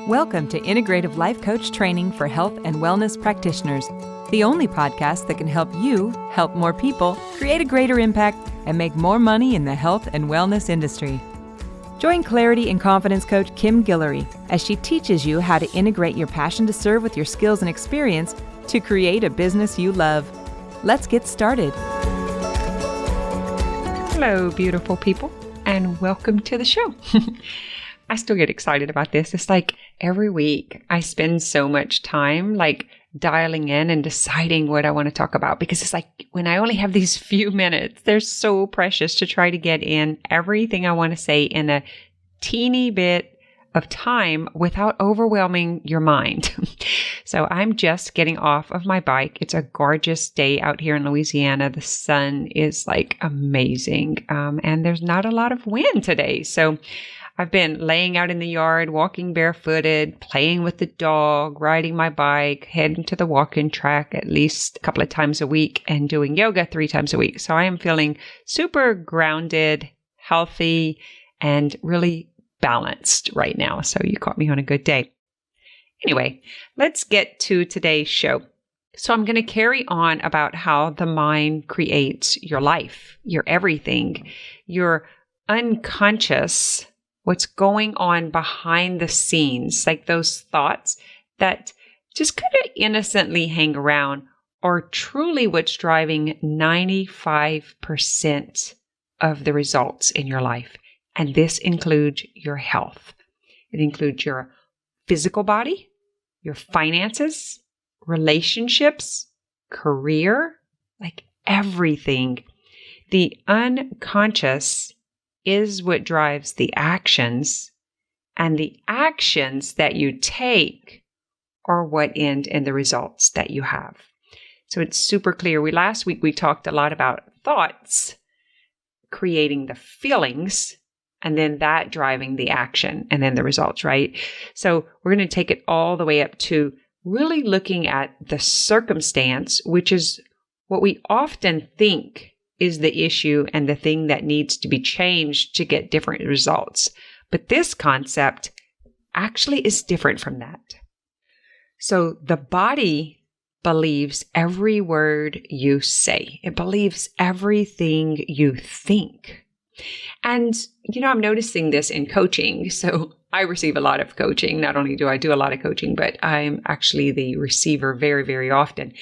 Welcome to Integrative Life Coach Training for Health and Wellness Practitioners, the only podcast that can help you help more people, create a greater impact, and make more money in the health and wellness industry. Join Clarity and Confidence Coach Kim Guillory as she teaches you how to integrate your passion to serve with your skills and experience to create a business you love. Let's get started. Hello, beautiful people, and welcome to the show. I still get excited about this. It's like every week I spend so much time dialing in and deciding what I want to talk about, because it's like when I only have these few minutes, they're so precious to try to get in everything I want to say in a teeny bit of time without overwhelming your mind. So I'm just getting off of my bike. It's a gorgeous day out here in Louisiana. The sun is amazing. And there's not a lot of wind today. So I've been laying out in the yard, walking barefooted, playing with the dog, riding my bike, heading to the walking track at least a couple of times a week, and doing yoga 3 times a week. So I am feeling super grounded, healthy, and really balanced right now. So you caught me on a good day. Anyway, let's get to today's show. So I'm going to carry on about how the mind creates your life, your everything, your unconscious, what's going on behind the scenes, like those thoughts that just kind of innocently hang around, are truly what's driving 95% of the results in your life. And this includes your health. It includes your physical body, your finances, relationships, career, everything. The unconscious is what drives the actions, and the actions that you take are what end in the results that you have. So it's super clear. Last week we talked a lot about thoughts creating the feelings, and then that driving the action and then the results, right? So we're going to take it all the way up to really looking at the circumstance, which is what we often think is the issue and the thing that needs to be changed to get different results. But this concept actually is different from that. So the body believes every word you say. It believes everything you think. And, I'm noticing this in coaching. So I receive a lot of coaching. Not only do I do a lot of coaching, but I'm actually the receiver very, very often.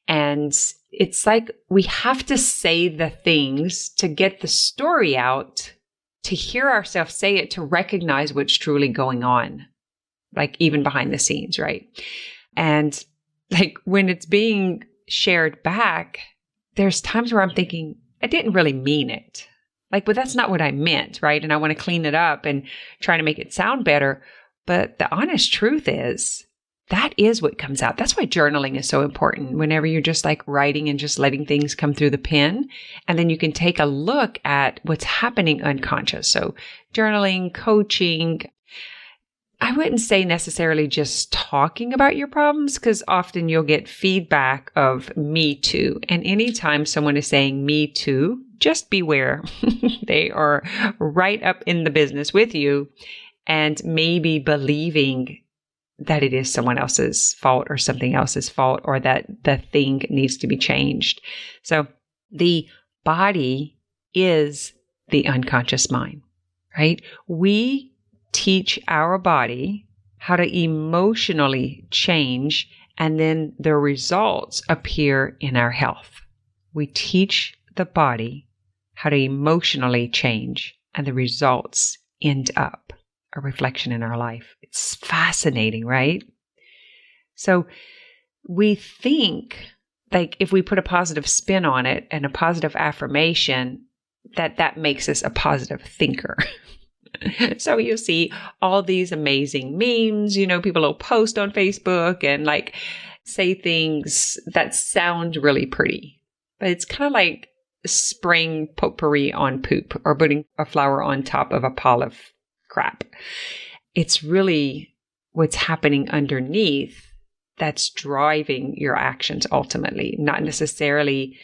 And it's like we have to say the things to get the story out, to hear ourselves say it, to recognize what's truly going on, even behind the scenes, right? And when it's being shared back, there's times where I'm thinking, I didn't really mean it. But that's not what I meant, right? And I want to clean it up and try to make it sound better. But the honest truth is, that is what comes out. That's why journaling is so important. Whenever you're just writing and just letting things come through the pen, and then you can take a look at what's happening unconscious. So journaling, coaching, I wouldn't say necessarily just talking about your problems, because often you'll get feedback of me too. And anytime someone is saying me too, just beware. They are right up in the business with you and maybe believing that it is someone else's fault or something else's fault, or that the thing needs to be changed. So the body is the unconscious mind, right? We teach our body how to emotionally change, and then the results appear in our health. We teach the body how to emotionally change, and the results end up a reflection in our life. It's fascinating, right? So we think if we put a positive spin on it and a positive affirmation, that makes us a positive thinker. So you'll see all these amazing memes, people will post on Facebook and say things that sound really pretty, but it's kind of like spraying potpourri on poop, or putting a flower on top of a pile of crap. It's really what's happening underneath that's driving your actions ultimately, not necessarily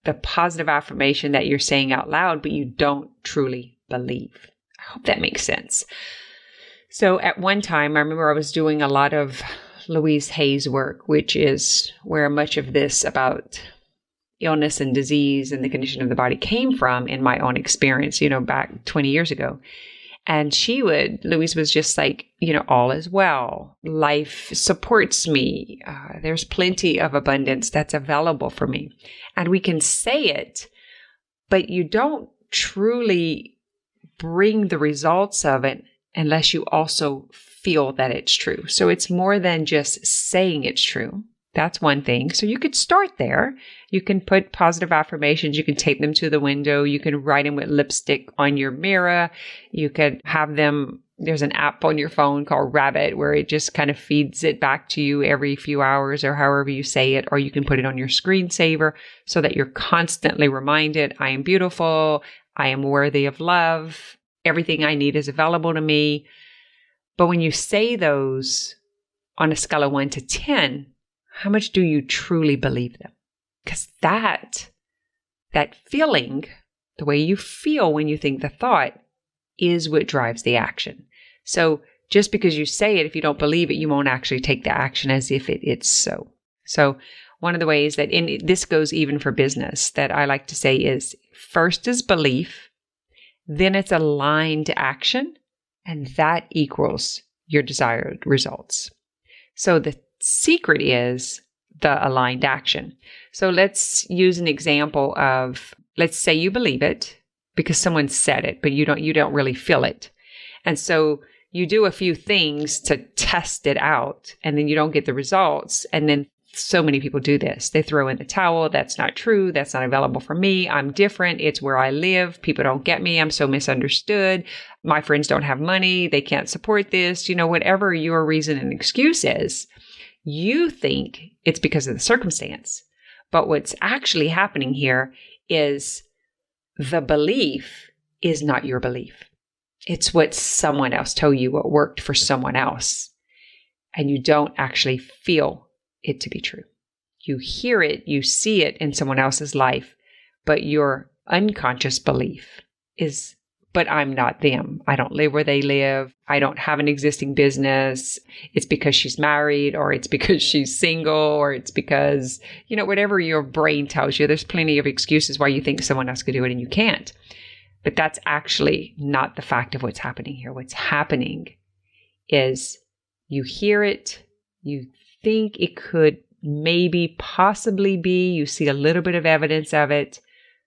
the positive affirmation that you're saying out loud, but you don't truly believe. I hope that makes sense. So at one time, I remember I was doing a lot of Louise Hay's work, which is where much of this about illness and disease and the condition of the body came from in my own experience, back 20 years ago. And Louise was just like, all is well. Life supports me. There's plenty of abundance that's available for me. And we can say it, but you don't truly bring the results of it unless you also feel that it's true. So it's more than just saying it's true. That's one thing. So you could start there. You can put positive affirmations. You can tape them to the window. You can write them with lipstick on your mirror. You could have them. There's an app on your phone called Rabbit where it just kind of feeds it back to you every few hours or however you say it. Or you can put it on your screensaver so that you're constantly reminded, I am beautiful. I am worthy of love. Everything I need is available to me. But when you say those on a scale of 1 to 10, how much do you truly believe them? Because that feeling, the way you feel when you think the thought, is what drives the action. So just because you say it, if you don't believe it, you won't actually take the action as if it's so. So one of the ways that, and this goes even for business, that I like to say is first is belief, then it's aligned action, and that equals your desired results. So the secret is the aligned action. So let's use an example of, let's say you believe it because someone said it, but you don't really feel it. And so you do a few things to test it out and then you don't get the results. And then so many people do this. They throw in the towel. That's not true. That's not available for me. I'm different. It's where I live. People don't get me. I'm so misunderstood. My friends don't have money. They can't support this. Whatever your reason and excuse is, you think it's because of the circumstance. But what's actually happening here is the belief is not your belief. It's what someone else told you, what worked for someone else. And you don't actually feel it to be true. You hear it, you see it in someone else's life, but your unconscious belief is, but I'm not them. I don't live where they live. I don't have an existing business. It's because she's married, or it's because she's single, or it's because, whatever your brain tells you. There's plenty of excuses why you think someone else could do it and you can't. But that's actually not the fact of what's happening here. What's happening is you hear it, you think it could maybe possibly be, you see a little bit of evidence of it,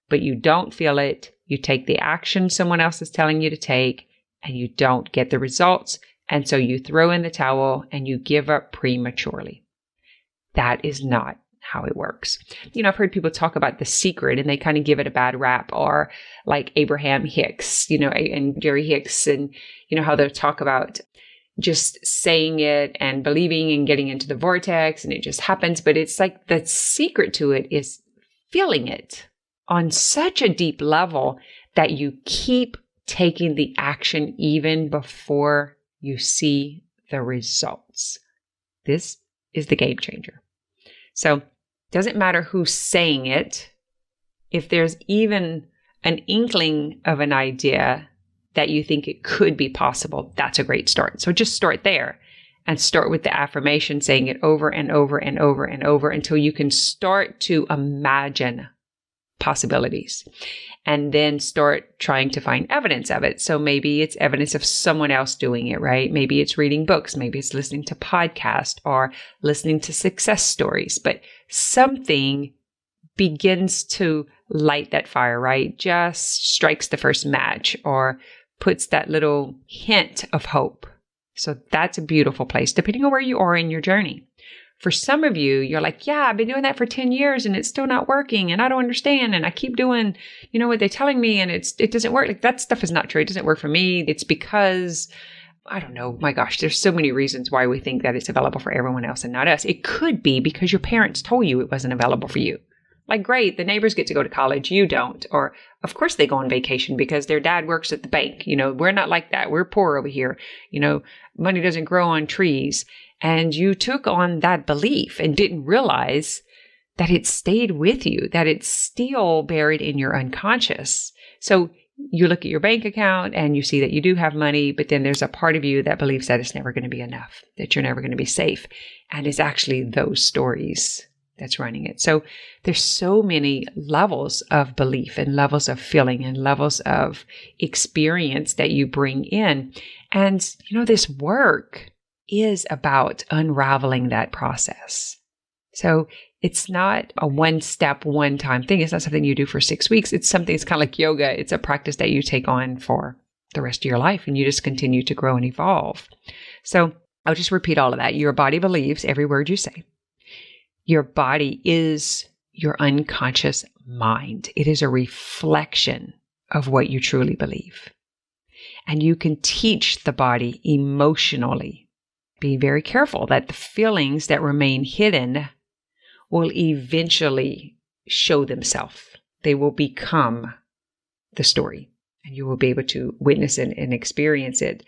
but you don't feel it. You take the action someone else is telling you to take, and you don't get the results. And so you throw in the towel and you give up prematurely. That is not how it works. I've heard people talk about The Secret and they kind of give it a bad rap, or like Abraham Hicks, and Jerry Hicks, and how they'll talk about just saying it and believing and getting into the vortex and it just happens. But it's like the secret to it is feeling it on such a deep level that you keep taking the action even before you see the results. This is the game changer. So it doesn't matter who's saying it. If there's even an inkling of an idea that you think it could be possible, that's a great start. So just start there and start with the affirmation, saying it over and over and over and over until you can start to imagine possibilities, and then start trying to find evidence of it. So maybe it's evidence of someone else doing it, right? Maybe it's reading books, maybe it's listening to podcasts or listening to success stories, but something begins to light that fire, right? Just strikes the first match or puts that little hint of hope. So that's a beautiful place, depending on where you are in your journey. For some of you, you're like, yeah, I've been doing that for 10 years and it's still not working and I don't understand and I keep doing, what they're telling me and it doesn't work. Like that stuff is not true. It doesn't work for me. It's because, I don't know, my gosh, there's so many reasons why we think that it's available for everyone else and not us. It could be because your parents told you it wasn't available for you. Like, great, the neighbors get to go to college, you don't. Or, of course, they go on vacation because their dad works at the bank. We're not like that. We're poor over here. Money doesn't grow on trees. And you took on that belief and didn't realize that it stayed with you, that it's still buried in your unconscious. So you look at your bank account and you see that you do have money, but then there's a part of you that believes that it's never going to be enough, that you're never going to be safe. And it's actually those stories that's running it. So there's so many levels of belief and levels of feeling and levels of experience that you bring in. And, this work is about unraveling that process. So it's not a one-step, one-time thing. It's not something you do for 6 weeks. It's something, it's kind of like yoga. It's a practice that you take on for the rest of your life, and you just continue to grow and evolve. So I'll just repeat all of that. Your body believes every word you say. Your body is your unconscious mind. It is a reflection of what you truly believe. And you can teach the body emotionally. Be very careful that the feelings that remain hidden will eventually show themselves. They will become the story, and you will be able to witness it and experience it.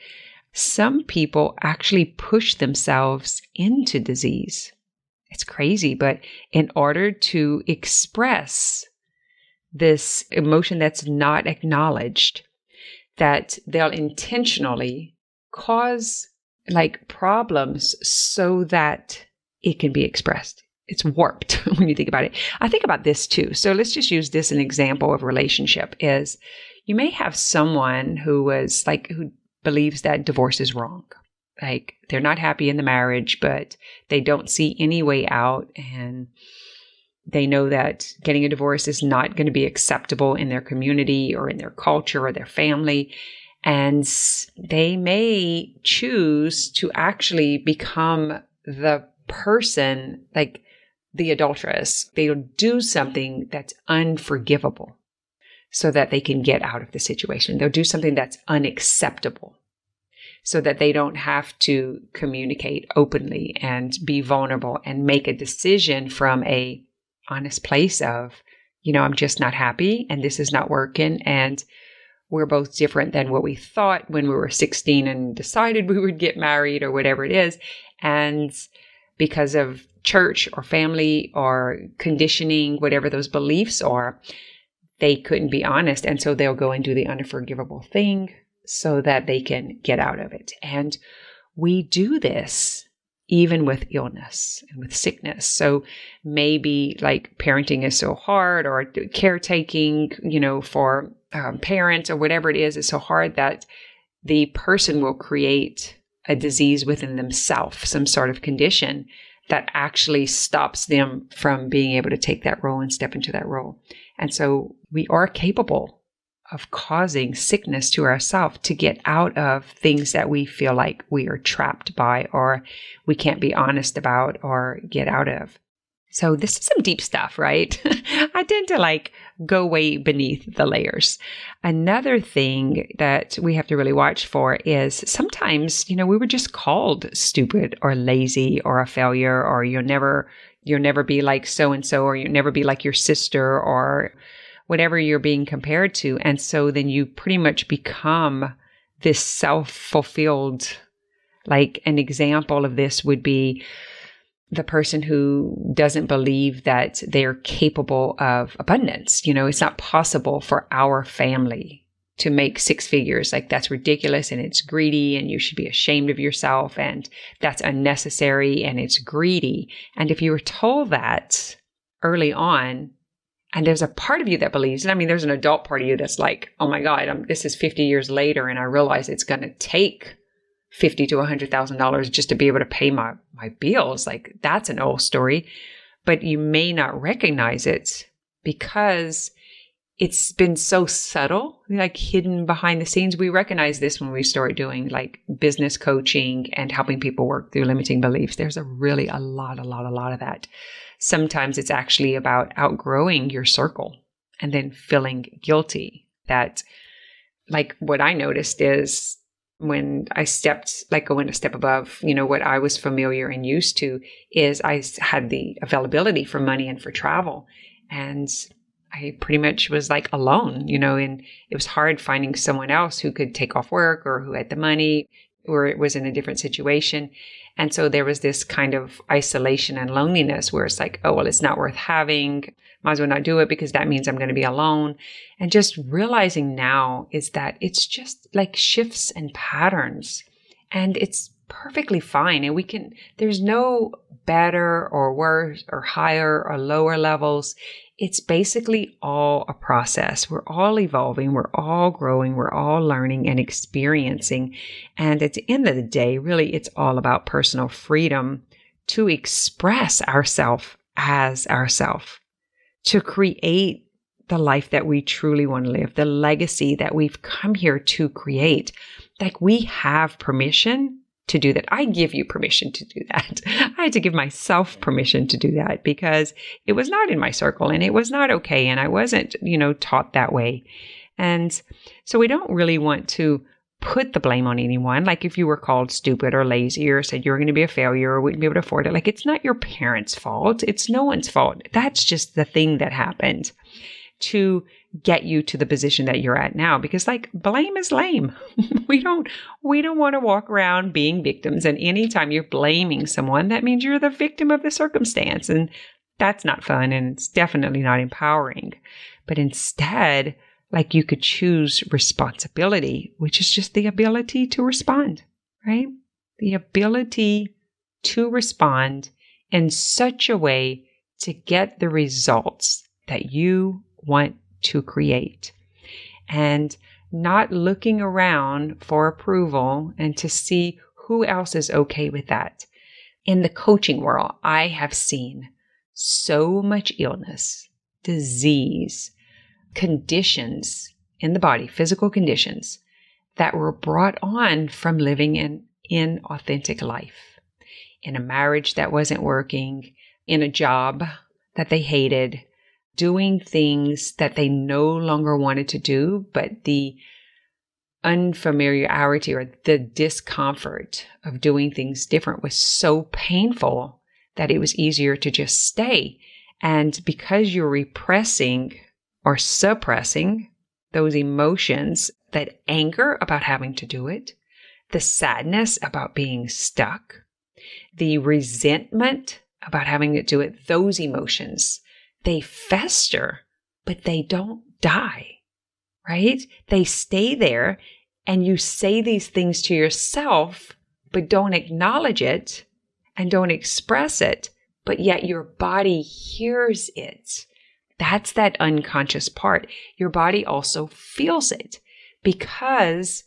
Some people actually push themselves into disease. It's crazy, but in order to express this emotion that's not acknowledged, that they'll intentionally cause problems so that it can be expressed. It's warped when you think about it. I think about this too. So let's just use this as an example of relationship is you may have someone who believes that divorce is wrong. They're not happy in the marriage, but they don't see any way out. And they know that getting a divorce is not going to be acceptable in their community or in their culture or their family. And they may choose to actually become the person, the adulteress. They'll do something that's unforgivable so that they can get out of the situation. They'll do something that's unacceptable so that they don't have to communicate openly and be vulnerable and make a decision from a honest place of, I'm just not happy and this is not working. And we're both different than what we thought when we were 16 and decided we would get married or whatever it is. And because of church or family or conditioning, whatever those beliefs are, they couldn't be honest. And so they'll go and do the unforgivable thing so that they can get out of it. And we do this even with illness and with sickness. So maybe parenting is so hard, or caretaking, for parents or whatever it is so hard that the person will create a disease within themselves, some sort of condition that actually stops them from being able to take that role and step into that role. And so we are capable of causing sickness to ourselves to get out of things that we feel like we are trapped by or we can't be honest about or get out of. So this is some deep stuff, right? I tend to go way beneath the layers. Another thing that we have to really watch for is sometimes, we were just called stupid or lazy or a failure, or you'll never be like so-and-so, or you'll never be like your sister, or whatever you're being compared to. And so then you pretty much become this self-fulfilled, an example of this would be the person who doesn't believe that they're capable of abundance. It's not possible for our family to make 6 figures. That's ridiculous and it's greedy and you should be ashamed of yourself and that's unnecessary and it's greedy. And if you were told that early on, and there's a part of you that believes, there's an adult part of you that's oh my God, this is 50 years later and I realize it's going to take $50,000 to $100,000 just to be able to pay my bills. That's an old story, but you may not recognize it because it's been so subtle, hidden behind the scenes. We recognize this when we start doing business coaching and helping people work through limiting beliefs. There's a lot of that. Sometimes it's actually about outgrowing your circle and then feeling guilty that what I noticed is when I stepped, going a step above, what I was familiar and used to, is I had the availability for money and for travel. And I pretty much was alone, and it was hard finding someone else who could take off work or who had the money. or it was in a different situation. And so there was this kind of isolation and loneliness where it's like, oh, well, it's not worth having. Might as well not do it because that means I'm going to be alone. And just realizing now is that it's just like shifts and patterns, and it's perfectly fine. And there's no better or worse or higher or lower levels. It's basically all a process. We're all evolving. We're all growing. We're all learning and experiencing. And at the end of the day, really, it's all about personal freedom to express ourselves as ourselves, to create the life that we truly want to live, the legacy that we've come here to create. Like, we have permission to do that. I give you permission to do that. I had to give myself permission to do that because it was not in my circle and it was not okay. And I wasn't, taught that way. And so we don't really want to put the blame on anyone. Like if you were called stupid or lazy or said you were going to be a failure or wouldn't be able to afford it, like it's not your parents' fault. It's no one's fault. That's just the thing that happened to get you to the position that you're at now, because like blame is lame. we don't want to walk around being victims. And anytime you're blaming someone, that means you're the victim of the circumstance. And that's not fun. And it's definitely not empowering. But instead, like you could choose responsibility, which is just the ability to respond, right? The ability to respond in such a way to get the results that you want to create, and not looking around for approval and to see who else is okay with that. In the coaching world, I have seen so much illness, disease, conditions in the body, physical conditions that were brought on from living an inauthentic life, in a marriage that wasn't working, in a job that they hated, doing things that they no longer wanted to do, but the unfamiliarity or the discomfort of doing things different was so painful that it was easier to just stay. And because you're repressing or suppressing those emotions, that anger about having to do it, the sadness about being stuck, the resentment about having to do it, those emotions, they fester, but they don't die, right? They stay there, and you say these things to yourself, but don't acknowledge it and don't express it, but yet your body hears it. That's that unconscious part. Your body also feels it because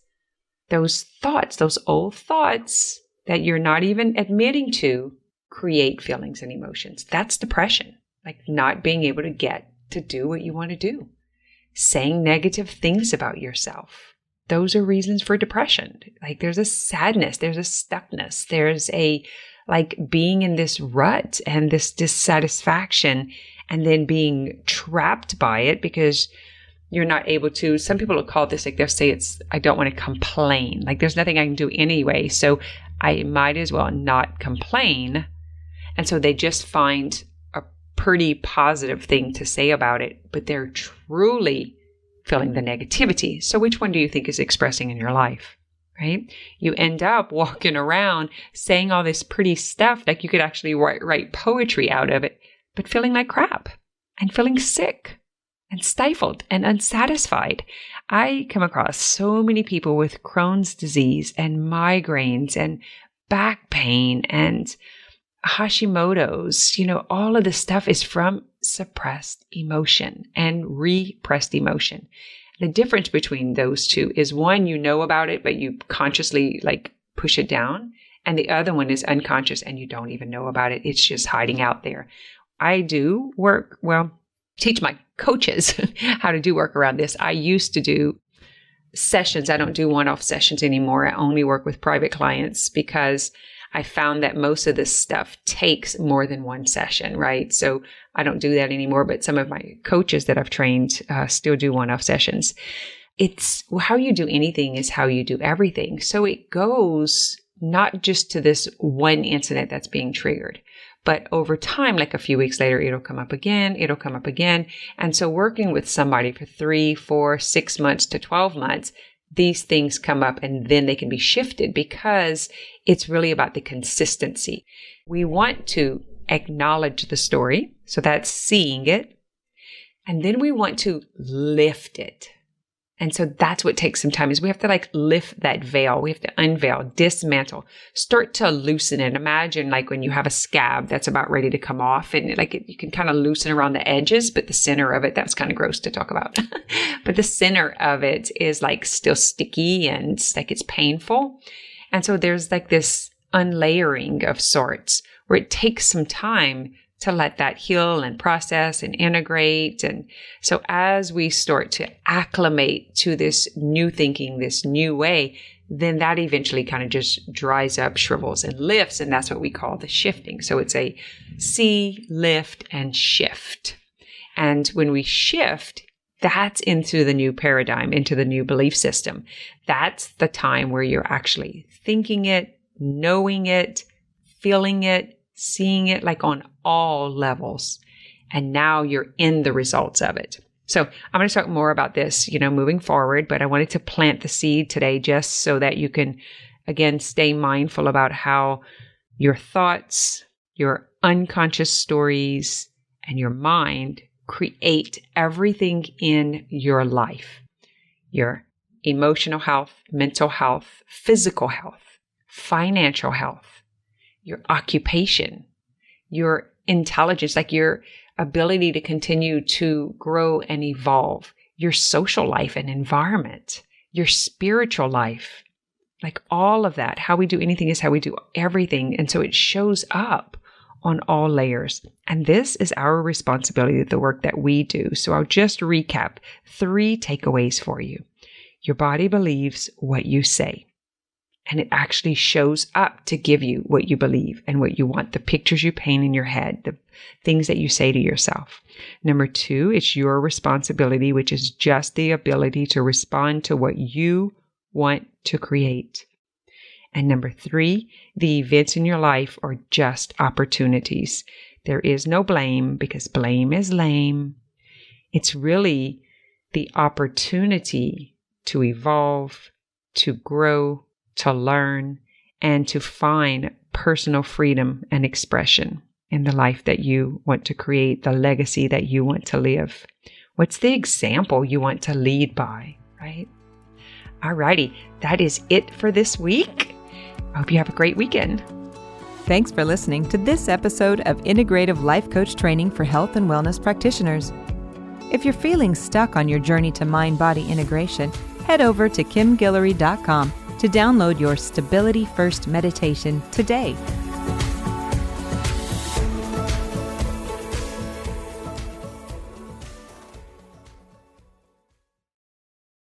those thoughts, those old thoughts that you're not even admitting to, create feelings and emotions. That's depression. Like not being able to get to do what you want to do. Saying negative things about yourself. Those are reasons for depression. Like there's a sadness, there's a stuckness, there's a like being in this rut and this dissatisfaction, and then being trapped by it because you're not able to. Some people will call this, like they'll say I don't want to complain. Like there's nothing I can do anyway, so I might as well not complain. And so they just find pretty positive thing to say about it, but they're truly feeling the negativity. So which one do you think is expressing in your life, right? You end up walking around saying all this pretty stuff, like you could actually write poetry out of it, but feeling like crap and feeling sick and stifled and unsatisfied. I come across so many people with Crohn's disease and migraines and back pain and Hashimoto's, all of this stuff is from suppressed emotion and repressed emotion. The difference between those two is one, you know about it, but you consciously like push it down. And the other one is unconscious and you don't even know about it. It's just hiding out there. I do teach my coaches how to do work around this. I used to do sessions. I don't do one-off sessions anymore. I only work with private clients because I found that most of this stuff takes more than one session, right? So I don't do that anymore, but some of my coaches that I've trained still do one-off sessions. It's how you do anything is how you do everything. So it goes not just to this one incident that's being triggered, but over time, like a few weeks later, it'll come up again. And so working with somebody for 3, 4, 6 months to 12 months these things come up and then they can be shifted because it's really about the consistency. We want to acknowledge the story. So that's seeing it. And then we want to lift it. And so that's what takes some time is we have to lift that veil. We have to unveil, dismantle, start to loosen it. Imagine when you have a scab that's about ready to come off and you can kind of loosen around the edges, but the center of it, that's kind of gross to talk about. But the center of it is still sticky and it's painful. And so there's this unlayering of sorts where it takes some time to let that heal and process and integrate. And so as we start to acclimate to this new thinking, this new way, then that eventually kind of just dries up, shrivels, and lifts. And that's what we call the shifting. So it's a see, lift, and shift. And when we shift, that's into the new paradigm, into the new belief system. That's the time where you're actually thinking it, knowing it, feeling it, seeing it on all levels. And now you're in the results of it. So I'm going to talk more about this, moving forward, but I wanted to plant the seed today just so that you can, again, stay mindful about how your thoughts, your unconscious stories, and your mind create everything in your life. Your emotional health, mental health, physical health, financial health, your occupation, your intelligence, your ability to continue to grow and evolve, your social life and environment, your spiritual life, all of that. How we do anything is how we do everything. And so it shows up on all layers. And this is our responsibility, the work that we do. So I'll just recap 3 takeaways for you. Your body believes what you say. And it actually shows up to give you what you believe and what you want, the pictures you paint in your head, the things that you say to yourself. Number 2, it's your responsibility, which is just the ability to respond to what you want to create. And number 3, the events in your life are just opportunities. There is no blame because blame is lame. It's really the opportunity to evolve, to grow, to learn, and to find personal freedom and expression in the life that you want to create, the legacy that you want to live. What's the example you want to lead by, right? Alrighty, that is it for this week. I hope you have a great weekend. Thanks for listening to this episode of Integrative Life Coach Training for Health and Wellness Practitioners. If you're feeling stuck on your journey to mind-body integration, head over to kimguillory.com to download your Stability First meditation today